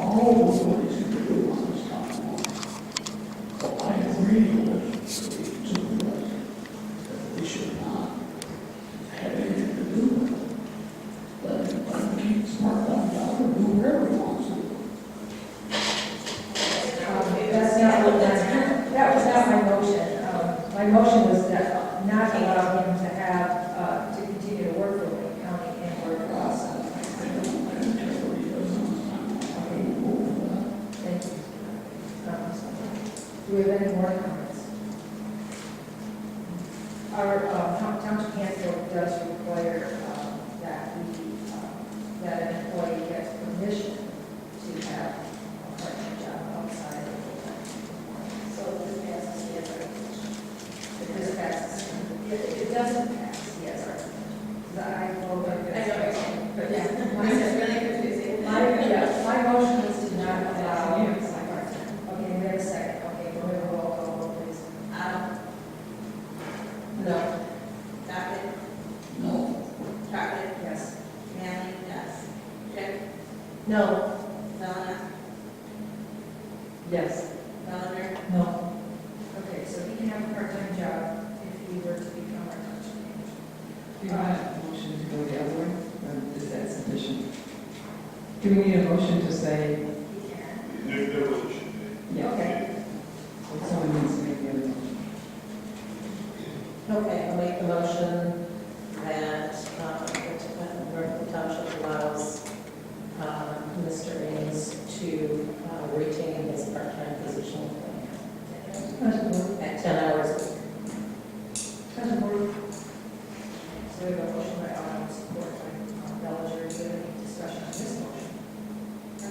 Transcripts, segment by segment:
all employees can do on this town. So I agree with the supervisor that we should not have anything to do with it. Let him keep smart on job and do whatever he wants to do. That was not my motion. My motion was that not allow him to have, to continue to work for Wayne County and work for us. Thank you. Do we have any more comments? Our township council does require that that an employee gets permission to have a part-time job outside of full-time. So this passes, yes, our if this passes, if it doesn't pass, yes, I will. I know, but yeah, my motion is to not allow part-time. Okay, wait a second. Okay, we'll have a roll call vote, please. No. Docket? No. Chocolate? Yes. Manley? Yes. Chick? No. Donna? Yes. Bellinger? No. Okay, so he can have a part-time job if he were to become our township manager. Do you want a motion to go the other way, or is that sufficient? Do we need a motion to say, He can. There really should be. yeah, Okay. so someone needs to make the other motion? Okay, I'll make the motion that Northfield Township allows Mr. Maynes to retain his part-time position at 10 hours a week. So we have a motion by Autumn, support by Bellinger. Is there any discussion on this motion?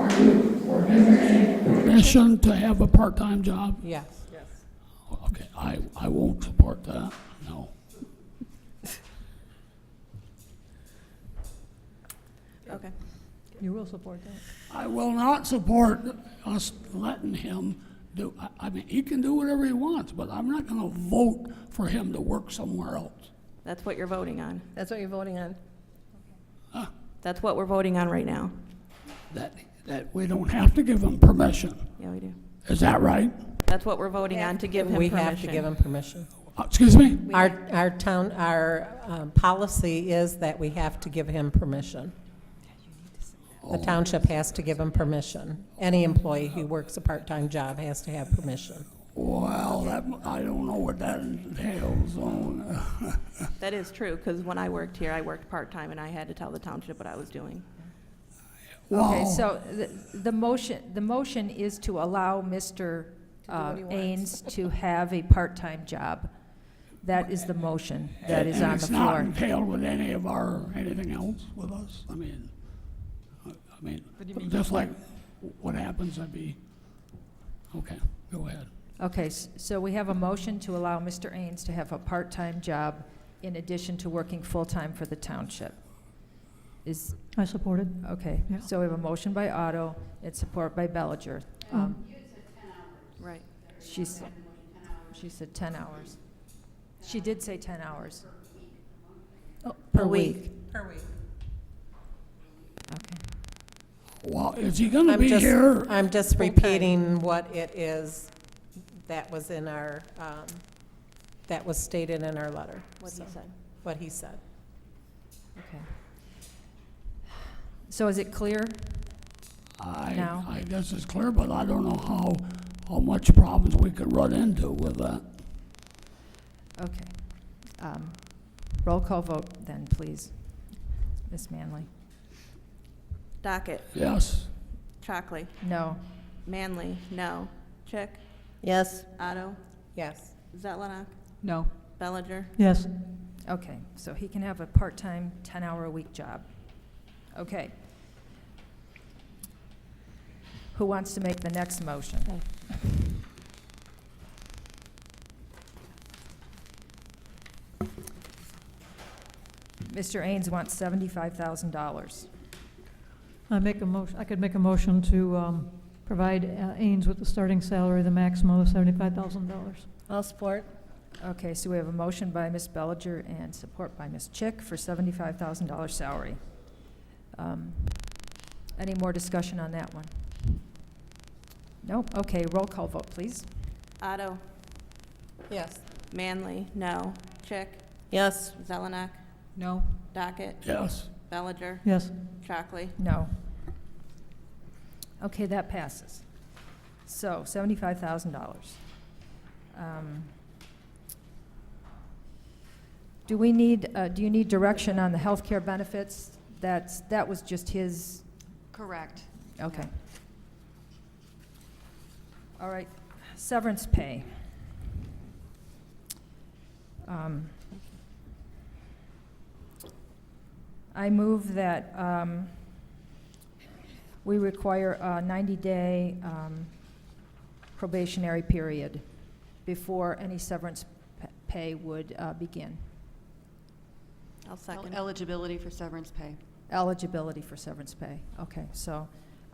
Are you giving permission to have a part-time job? Yes. Okay, I won't support that, no. Okay. You will support that? I will not support us letting him do, I mean, he can do whatever he wants, but I'm not gonna vote for him to work somewhere else. That's what you're voting on. That's what you're voting on? That's what we're voting on right now. That we don't have to give him permission. Yeah, we do. Is that right? That's what we're voting on, to give him We permission. have to give him permission. Excuse me? Our policy is that we have to give him permission. The township has to give him permission. Any employee who works a part-time job has to have permission. Well, I don't know what that entails. That is true, because when I worked here, I worked part-time, and I had to tell the township what I was doing. Okay, Wow. so the motion is to allow Mr. what he wants. Ains to have a part-time job. That is the motion that is on the It's not floor. entailed with anything else with us. I mean, just like what happens, okay, go ahead. Okay, so we have a motion to allow Mr. Ains to have a part-time job in addition to working full-time for the township. I support it. Okay, Yeah. so we have a motion by Otto and support by Bellinger. Right. She said 10 hours. She did say 10 hours. Per week. Okay. Well, is he gonna be here? I'm just repeating what it is that was in our, that was stated in our letter. What he said. What he said. Okay. So is it clear? now? I guess it's clear, but I don't know how much problems we could run into with that. Okay. Roll call vote then, please. Ms. Manley? Docket. Yes. Chockley. No. Manley. No. Chick. Yes. Otto. Yes. Zelenak. No. Bellinger. Yes. Okay, so he can have a part-time, 10-hour-a-week job. Okay. Who wants to make the next motion? Mr. Ains wants $75,000. I could make a motion to provide Ains with the starting salary, the maximum of $75,000. I'll support. Okay, so we have a motion by Ms. Bellinger and support by Ms. Chick for $75,000 salary. Any more discussion on that one? Nope. Okay, roll call vote, please. Otto, Yes. Manley, no. Chick, Yes. Zelenak, No. Docket, Yes. Bellinger, Yes. Chockley. No. Okay, that passes. So, $75,000. Do you need direction on the health care benefits? That was just his, Correct. okay. All right, severance pay. I move that we require a 90-day probationary period before any severance pay would begin. I'll second. Eligibility for severance pay. Eligibility for severance pay. Okay, so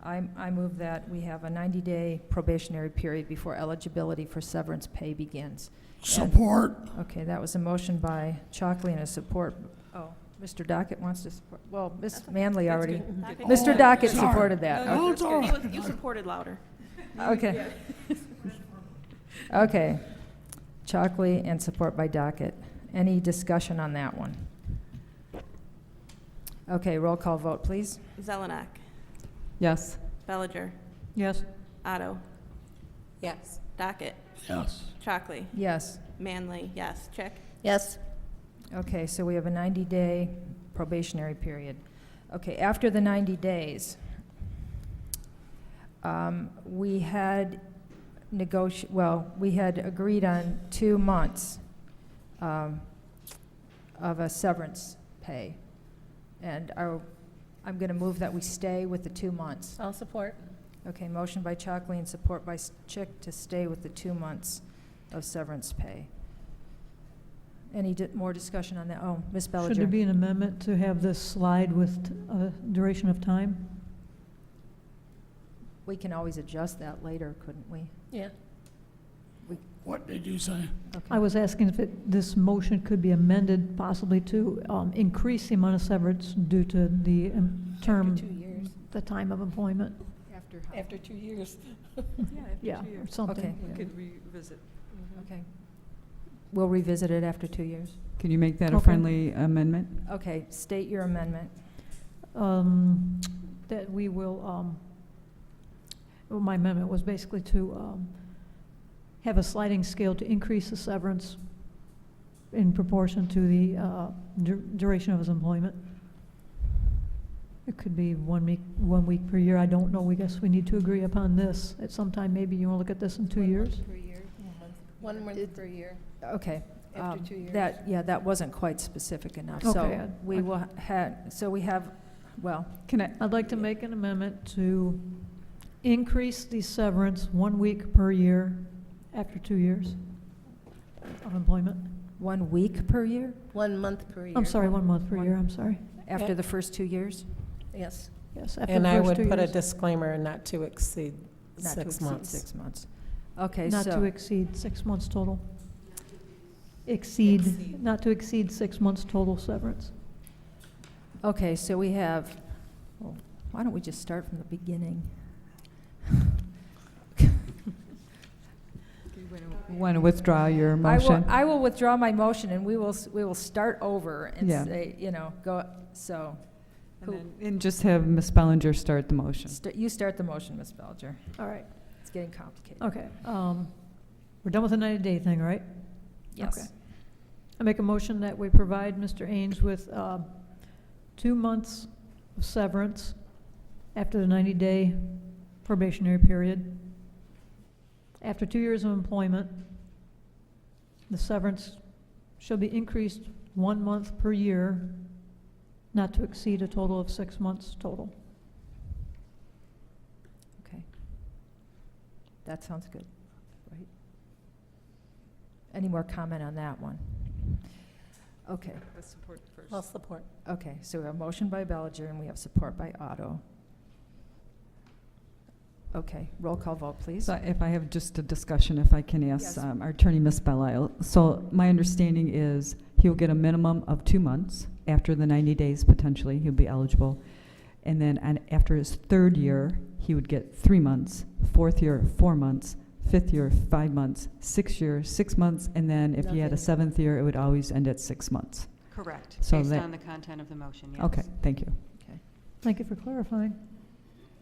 I move that we have a 90-day probationary period before eligibility for severance pay begins. Support. Okay, that was a motion by Chalkley and a support, Mr. Dockett wants to support, well, Ms. Manley already. Docket. Mr. Dockett Sorry. supported that. No, it's all right. You supported louder. Okay. Okay. Chalkley and support by Dockett. Any discussion on that one? Okay, roll call vote, please. Zelenak, Yes. Bellinger, Yes. Otto, Yes. Docket, Yes. Chockley, Yes. Manley, yes. Chick, Yes. Okay, so we have a 90-day probationary period. Okay, after the 90 days, we had we had agreed on 2 months of a severance pay. And I'm going to move that we stay with the 2 months. I'll support. Okay, motion by Chalkley and support by Chick to stay with the 2 months of severance pay. Any more discussion on that? Oh, Ms. Bellinger. Should there be an amendment to have this slide with a duration of time? We can always adjust that later, couldn't we? Yeah. What did you say? Okay. I was asking if this motion could be amended possibly to increase the amount of severance due to the term, After 2 years. the time of employment. After 2 years. Yeah, or something. Okay. yeah. Could revisit. Okay. We'll revisit it after 2 years. Can you make that a Okay. friendly amendment? Okay, state your amendment. That we will, well, my amendment was basically to have a sliding scale to increase the severance in proportion to the duration of his employment. It could be 1 week per year. I don't know. We guess we need to agree upon this at some time. Maybe you want to look at this in 2 years? Per year. 1 month per year. Okay. After 2 years. That wasn't quite specific enough. Okay, So we will have, well, Can I, I'd like to make an amendment to increase the severance 1 week per year after 2 years of employment. 1 week per year 1 month per year. I'm sorry, 1 month per One- year, I'm sorry. after the first 2 years? Yes. Yes, after And the I first would 2 put a years. disclaimer not to exceed Not to 6 exceed months. 6 months. Okay, Not to so, exceed 6 months total. Exceed. Not to exceed 6 months total severance. okay, so we have, well, why don't we just start from the beginning? want to withdraw your motion? I will withdraw my motion, and we will start over and Yeah. say, go, so, And just have Ms. Bellinger start the motion. you start the motion, Ms. Bellinger. All right, It's getting complicated. okay. We're done with the 90-day thing, right? Yes. Okay. I make a motion that we provide Mr. Ains with 2 months of severance after the 90-day probationary period. After 2 years of employment, the severance shall be increased 1 month per year, not to exceed a total of 6 months total. Okay. That sounds good, right? Any more comment on that one? Okay. I'll support. Okay, so we have a motion by Bellinger and we have support by Otto. Okay, roll call vote, please. So if I have just a discussion, if I can ask Yes. our attorney, Ms. Belisle. So my understanding is he'll get a minimum of 2 months. After the 90 days, potentially, he'll be eligible. And then after his third year, he would get 3 months, fourth year, 4 months, fifth year, 5 months, sixth year, 6 months, and then if he had a Nothing. seventh year, it would always end at 6 months. Correct, So based that- on the content of the motion, yes. Okay, thank you. Thank you for clarifying.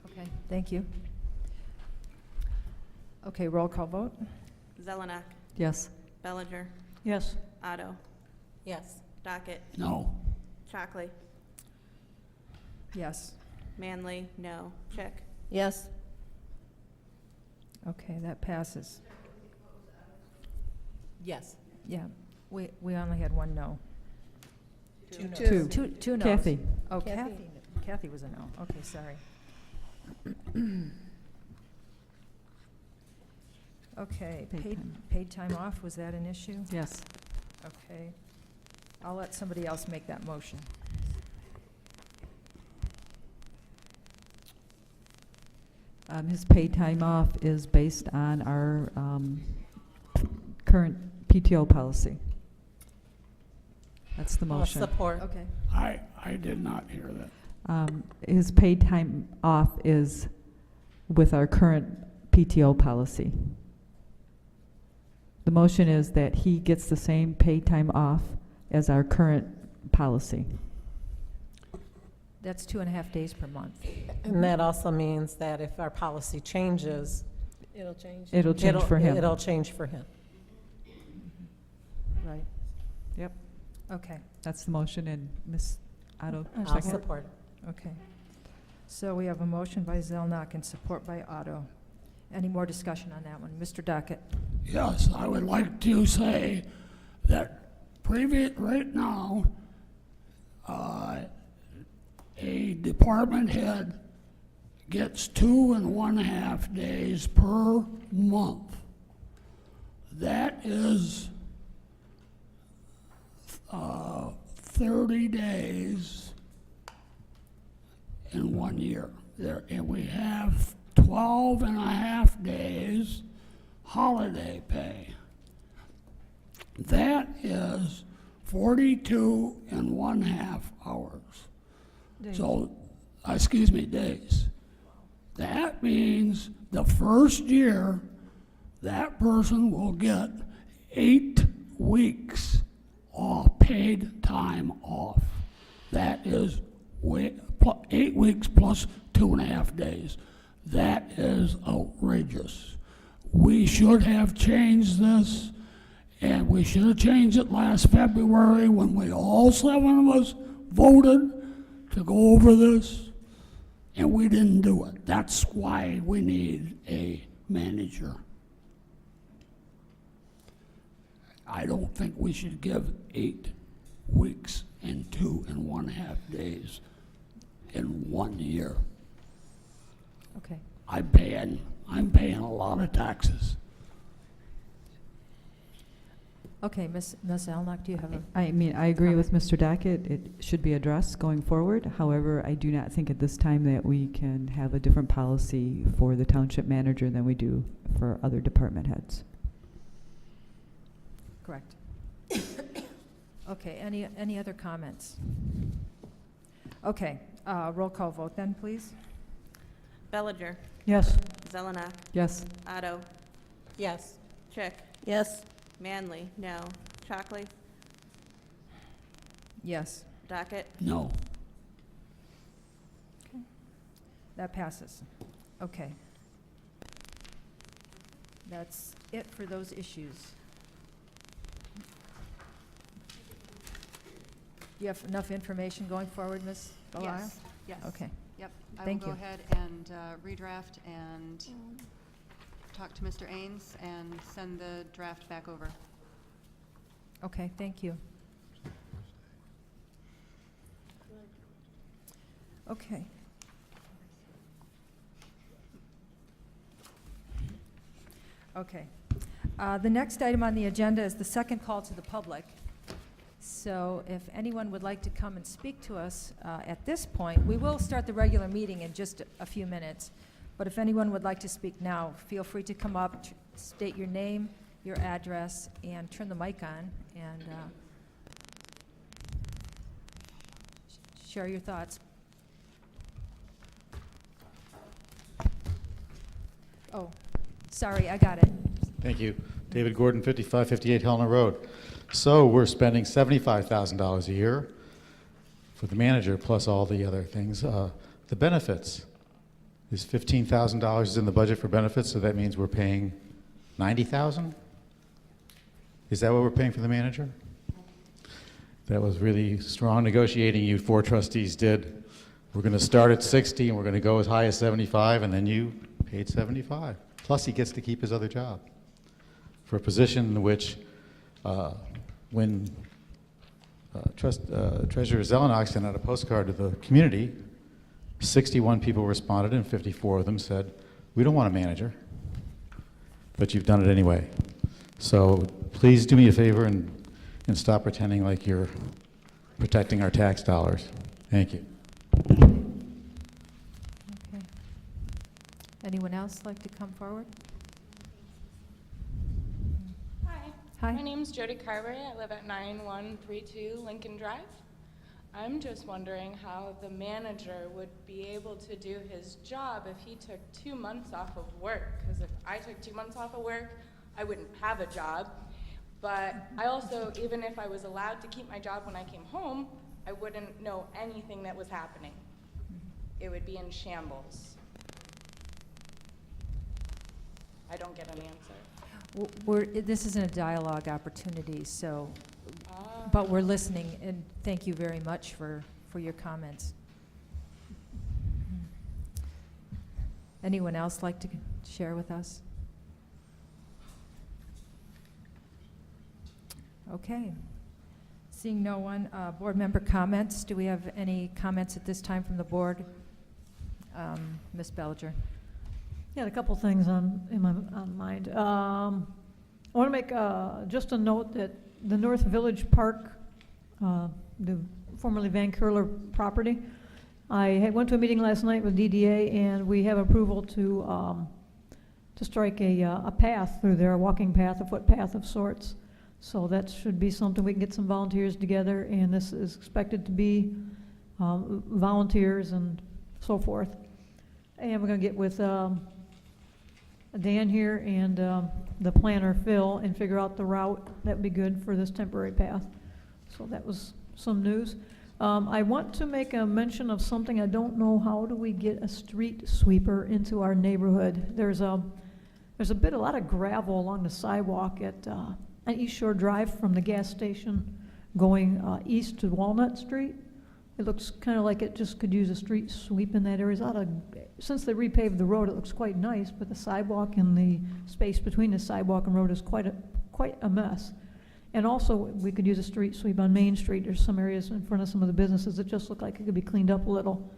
Okay, thank you. Okay, roll call vote. Zelenak, Yes. Bellinger, Yes. Otto, Yes. Docket, No. Chockley, Yes. Manley, no. Chick, Yes. Okay, that passes. Yes. Yeah, we only had one no. Two. Two no's. Kathy. Oh, Kathy. Kathy was a no. Okay, sorry. Okay, paid time off, was that an issue? Yes. Okay. I'll let somebody else make that motion. His paid time off is based on our current PTO policy. That's the I'll motion. support. Okay. I did not hear that. His paid time off is with our current PTO policy. The motion is that he gets the same paid time off as our current policy. That's 2.5 days per month. And that also means that if our policy changes, it'll change. It'll change for him. It'll change for him. Right. Yep. Okay, That's the motion, and Ms. Otto, I'll I'll second. support. okay. So we have a motion by Zelnok and support by Otto. Any more discussion on that one? Mr. Dockett? Yes, I would like to say that right now, a department head gets 2.5 days per month. That is 30 days in 1 year. And we have 12.5 days holiday pay. That is 42.5 hours. So, days. That means the first year, that person will get 8 weeks of paid time off. That is 8 weeks plus 2.5 days. That is outrageous. We should have changed this, and we should have changed it last February when we all 7 of us voted to go over this, and we didn't do it. That's why we need a manager. I don't think we should give 8 weeks and 2.5 days in 1 year. Okay. I'm paying a lot of taxes. Okay, Ms. Zelnok, do you have a? I agree with Mr. Dockett. It should be addressed going forward. However, I do not think at this time that we can have a different policy for the township manager than we do for other department heads. Correct. Okay, any other comments? Okay, roll call vote then, please. Bellinger, Yes. Zelenak, Yes. Otto, Yes. Chick, Yes. Manley, no. Chockley, Yes, Docket, No. that passes. Okay. That's it for those issues. Do you have enough information going forward, Ms. Belisle? Yes, yes. Okay, Yep. Thank I will you. go ahead and redraft and talk to Mr. Ains and send the draft back over. okay, thank you. Okay. Okay. The next item on the agenda is the second call to the public. So if anyone would like to come and speak to us at this point, we will start the regular meeting in just a few minutes. But if anyone would like to speak now, feel free to come up, state your name, your address, and turn the mic on, and share your thoughts. Oh, sorry, I got it. Thank you. David Gordon, 5558 Helena Road. So we're spending $75,000 a year for the manager, plus all the other things. The benefits is $15,000 in the budget for benefits, so that means we're paying $90,000? Is that what we're paying for the manager? That was really strong negotiating you 4 trustees did. We're going to start at 60 and we're going to go as high as 75, and then you paid 75. Plus he gets to keep his other job for a position in which when Treasurer Zelenak sent out a postcard to the community, 61 people responded and 54 of them said, we don't want a manager, but you've done it anyway. So please do me a favor and stop pretending like you're protecting our tax dollars. Thank you. Okay. Anyone else like to come forward? Hi. Hi. My name's Jody Carberry. I live at 9132 Lincoln Drive. I'm just wondering how the manager would be able to do his job if he took 2 months off of work. Because if I took 2 months off of work, I wouldn't have a job. But I also, even if I was allowed to keep my job when I came home, I wouldn't know anything that was happening. It would be in shambles. I don't get an answer. This isn't a dialogue opportunity, so, but we're listening, and thank you very much for your comments. Anyone else like to share with us? Okay. Seeing no one, board member comments. Do we have any comments at this time from the board? Ms. Bellinger. Yeah, a couple things on mind. I want to make just a note that the North Village Park, the formerly Van Curler property, I went to a meeting last night with DDA, and we have approval to strike a path through there, a walking path, a footpath of sorts. So that should be something we can get some volunteers together, and this is expected to be volunteers and so forth. And we're going to get with Dan here and the planner, Phil, and figure out the route that would be good for this temporary path. So that was some news. I want to make a mention of something. I don't know, how do we get a street sweeper into our neighborhood? There's a lot of gravel along the sidewalk at East Shore Drive from the gas station going east to Walnut Street. It looks kind of like it just could use a street sweep in that area. Since they repaved the road, it looks quite nice, but the sidewalk and the space between the sidewalk and road is quite a mess. And also, we could use a street sweep on Main Street. There's some areas in front of some of the businesses that just look like it could be cleaned up a little.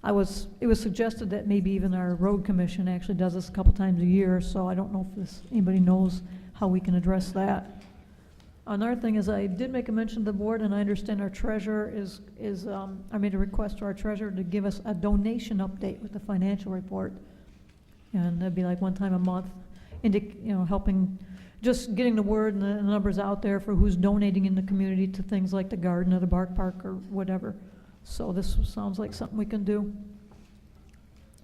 It was suggested that maybe even our road commission actually does this a couple times a year, so I don't know if anybody knows how we can address that. Another thing is, I did make a mention to the board, and I understand our treasurer I made a request to our treasurer to give us a donation update with the financial report. And that'd be like one time a month, helping, just getting the word and the numbers out there for who's donating in the community to things like the garden or the Bark Park or whatever. So this sounds like something we can do.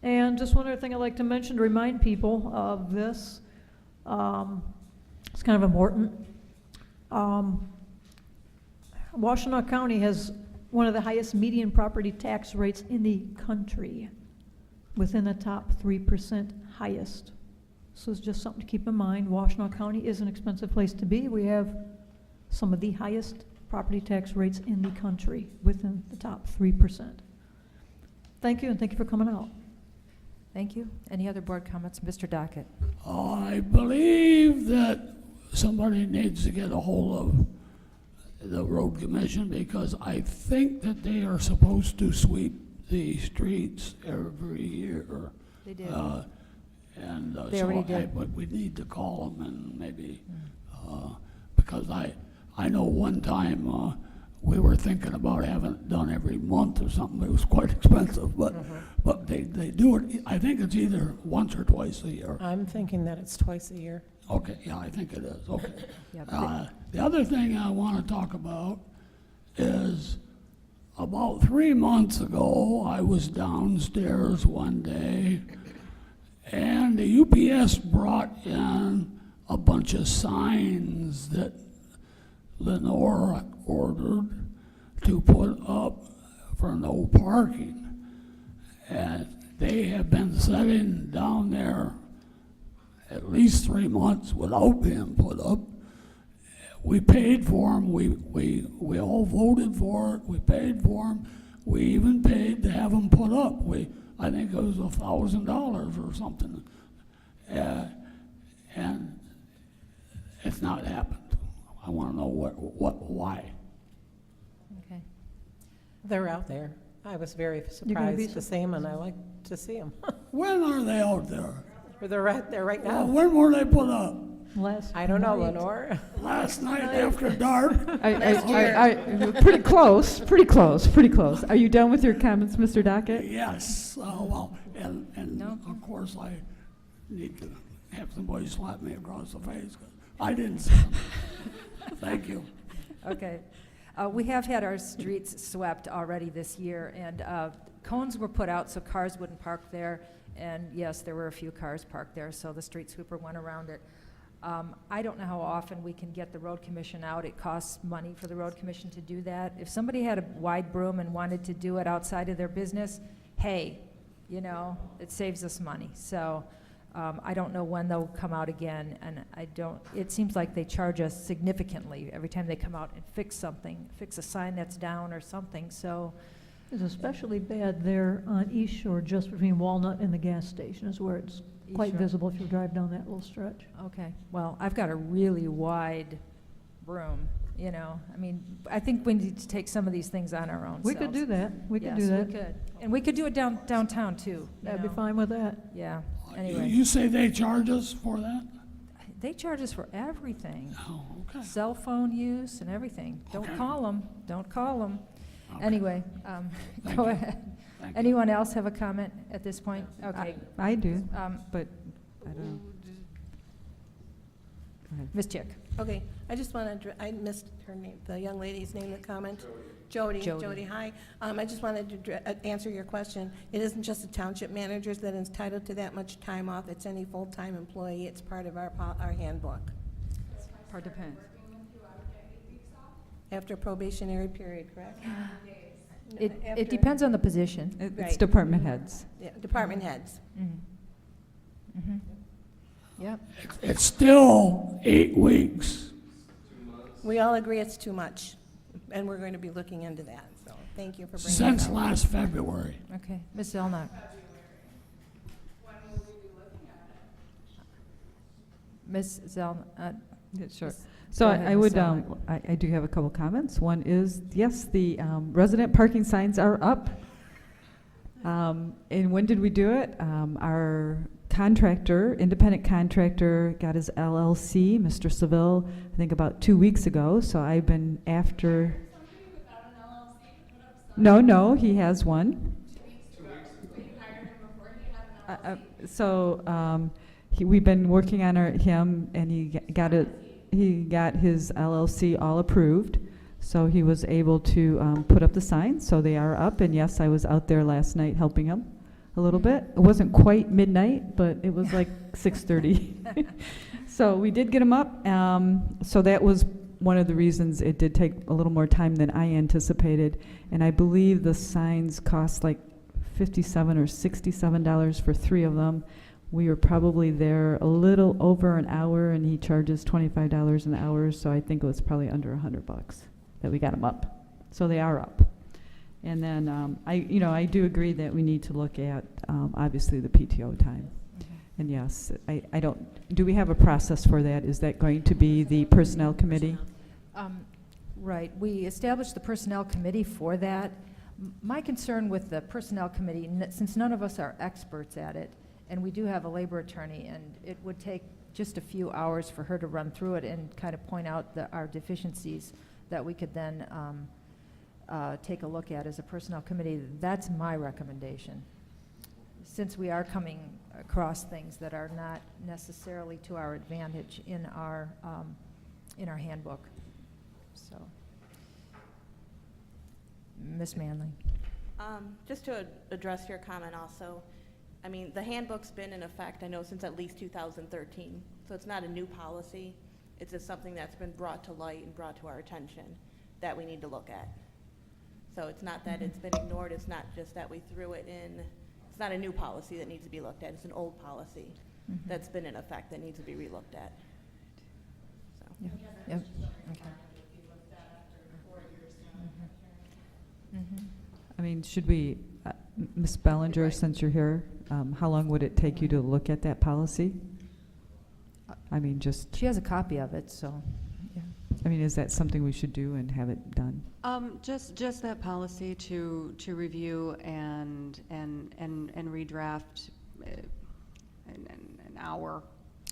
And just one other thing I'd like to mention to remind people of this. It's kind of important. Washtenaw County has one of the highest median property tax rates in the country, within the top 3% highest. So it's just something to keep in mind. Washtenaw County is an expensive place to be. We have some of the highest property tax rates in the country, within the top 3%. Thank you, and thank you for coming out. Thank you. Any other board comments? Mr. Dockett. I believe that somebody needs to get a hold of the road commission, because I think that they are supposed to sweep the streets every year. They did. They already did. But we need to call them and maybe, because I know one time we were thinking about having it done every month or something. It was quite expensive, but they do it, I think it's either once or twice a year. I'm thinking that it's twice a year. Okay, yeah, I think it is, okay. Yeah, The other thing I want to talk about is about 3 months ago, I was downstairs one day, and the UPS brought in a bunch of signs that Lenore ordered to put up for no parking. And they have been sitting down there at least 3 months without being put up. We paid for them, we all voted for it, we paid for them. We even paid to have them put up. I think it was $1,000 or something. And it's not happened. I want to know why. okay. They're out there. I was very You're gonna be surprised to see them, and I like to see them. When are they out there? They're right there right Well, now. when were they put up? Last I don't know, night. Lenore. Last night after dark? Pretty close, pretty close, pretty close. Are you done with your comments, Mr. Dockett? Yes, well, and No. of course I need to have somebody slap me across the face, 'cause I didn't see them. Thank you. Okay. We have had our streets swept already this year, and cones were put out so cars wouldn't park there. And yes, there were a few cars parked there, so the street sweeper went around it. I don't know how often we can get the road commission out. It costs money for the road commission to do that. If somebody had a wide broom and wanted to do it outside of their business, hey, you know, it saves us money. So I don't know when they'll come out again, and it seems like they charge us significantly every time they come out and fix something, fix a sign that's down or something, so. It's especially bad there on East Shore, just between Walnut and the gas station is where it's East quite Shore. visible if you drive down that little stretch. Okay, well, I've got a really wide broom, you know, I mean, I think we need to take some of these things on our own We could do that, we could do that. Yes, we could. And we could do it downtown too. you That'd be know. fine with that. Yeah, anyway, You say they charge us for that? they charge us for everything, Oh, okay. cell phone use and everything. Don't Okay. call them, don't call them. Okay. Anyway, Thank go you. ahead. Thank you. Anyone else have a comment at this point? Okay. I do, Um, but I don't know. Go ahead. Ms. Chick? Okay, I just wanted to, I missed her name, the young lady's name that commented. Jody. Jody, hi. I just wanted to answer your question. It isn't just the township managers that is entitled to that much time off. It's any full-time employee. It's part of our handbook. Part depends. After probationary period, correct? It After- depends on the position. It's Right. department heads. Yeah, department heads. Mm-hmm. Yep. It's still 8 weeks. We all agree it's too much, and we're going to be looking into that, so thank you for bringing it Since up. last February. Okay, Ms. Zelnok? Ms. Zelnok, Yeah, sure. Yes. So Go I ahead, I Ms. would, Zelnok. I do have a couple comments. One is, yes, the resident parking signs are up. And when did we do it? Our contractor, independent contractor, got his LLC, Mr. Seville, I think about 2 weeks ago, so I've been after. No, he has one. We've been working on him, and he got his LLC all approved, so he was able to put up the signs, so they are up, and yes, I was out there last night helping him a little bit. It wasn't quite midnight, but it was like 6:30. So we did get them up, so that was one of the reasons it did take a little more time than I anticipated, and I believe the signs cost like $57 or $67 for 3 of them. We were probably there a little over an hour, and he charges $25 an hour, so I think it was probably under $100 that we got them up. So they are up. And then I do agree that we need to look at obviously the PTO time. And yes, I don't. Do we have a process for that? Is that going to be the personnel committee? Right, we established the personnel committee for that. My concern with the personnel committee, since none of us are experts at it, and we do have a labor attorney, and it would take just a few hours for her to run through it and kind of point out our deficiencies that we could then take a look at as a personnel committee, that's my recommendation. Since we are coming across things that are not necessarily to our advantage in our handbook. So, Ms. Manley. Just to address your comment also, I mean, the handbook's been in effect, I know, since at least 2013. So it's not a new policy. It's just something that's been brought to light and brought to our attention that we need to look at. So it's not that it's been ignored. It's not just that we threw it in. It's not a new policy that needs to be looked at. It's an old policy that's been in effect that needs to be relooked at. So. Yeah. Yep. Okay. I mean, should we, Ms. Bellinger, Right. since you're here, how long would it take you to look at that policy? I mean, just, She has a copy of it, so, yeah. I mean, is that something we should do and have it done? Just that policy to review and redraft an hour,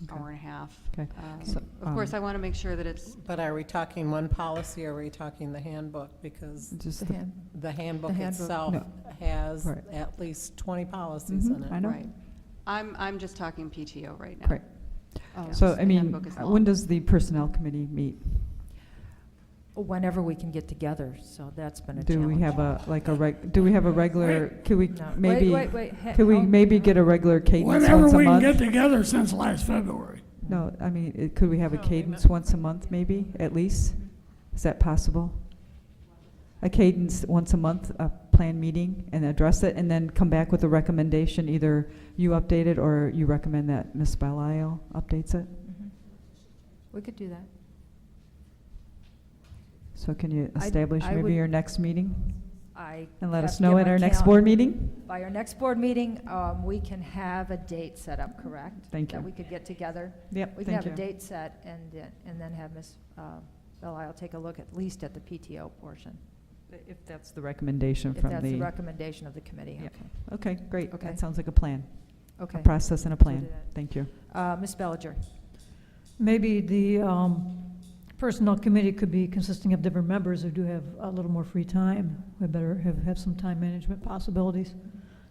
Okay. hour and a half. Okay. So, of course, I want to make sure that it's, But are we talking one policy, or are we talking the handbook? Because Just The hand, the handbook The handbook. itself No. has Right. at least 20 policies in it. I know. right. I'm just talking PTO right now. Right. Oh, So, the I mean, handbook is long. when does the personnel committee meet? whenever we can get together, so that's been a Do challenge. we have do we have a regular, could we No. maybe, Wait, could we hold- maybe get a regular cadence Whenever once a we can get month? together since last February. No, I mean, could we have a cadence once a month, maybe, at least? Is that possible? A cadence once a month, a planned meeting, and address it, and then come back with a recommendation, either you update it or you recommend that Ms. Belisle updates it? Mhm. We could do that. So can you I establish would- maybe your next meeting? I And let have us to know get at my our next cal- board meeting? By our next board meeting, we can have a date set up, correct? Thank you. That we could get together. Yep, We can thank have a you. date set and then have Ms. Belisle take a look at least at the PTO portion, If that's the recommendation if from that's the the... recommendation of the committee. Yeah. Okay. Okay, great. Okay. That sounds like a plan. Okay. A process and a We'll plan. do that. Thank you. Ms. Bellinger. Maybe the personnel committee could be consisting of different members who do have a little more free time. We better have some time management possibilities.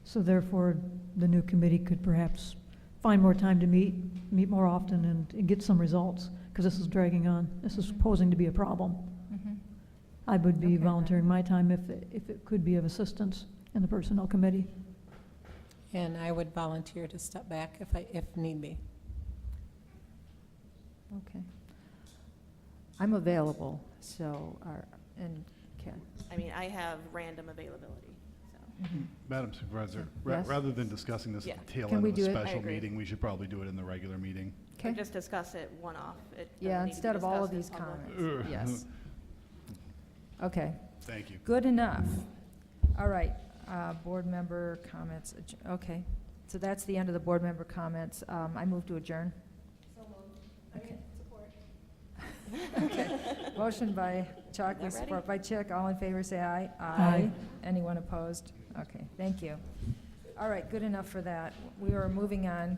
So therefore, the new committee could perhaps find more time to meet more often and get some results, because this is dragging on. This is posing to be a problem. I would be Okay. volunteering my time if it could be of assistance in the personnel committee. And I would volunteer to step back if need be. Okay. I'm available, so, and Ken. I mean, I have random availability, so. Madam Supervisor, Yes. rather than discussing this Yeah. at the tail Can end we of do a it? I special agree. meeting, we should probably do it in the regular meeting. Or Okay. just discuss it one-off. It doesn't Yeah, need to be instead of all of these discussed in public. comments. Yes. Okay, Thank you. good enough. All right, board member comments. Okay, so that's the end of the board member comments. I move to adjourn. Okay. Okay. Motion by Chuck, Not support ready? by Chick. All in favor, say aye. Aye. Anyone opposed? Okay, thank you. All right, good enough for that. We are moving on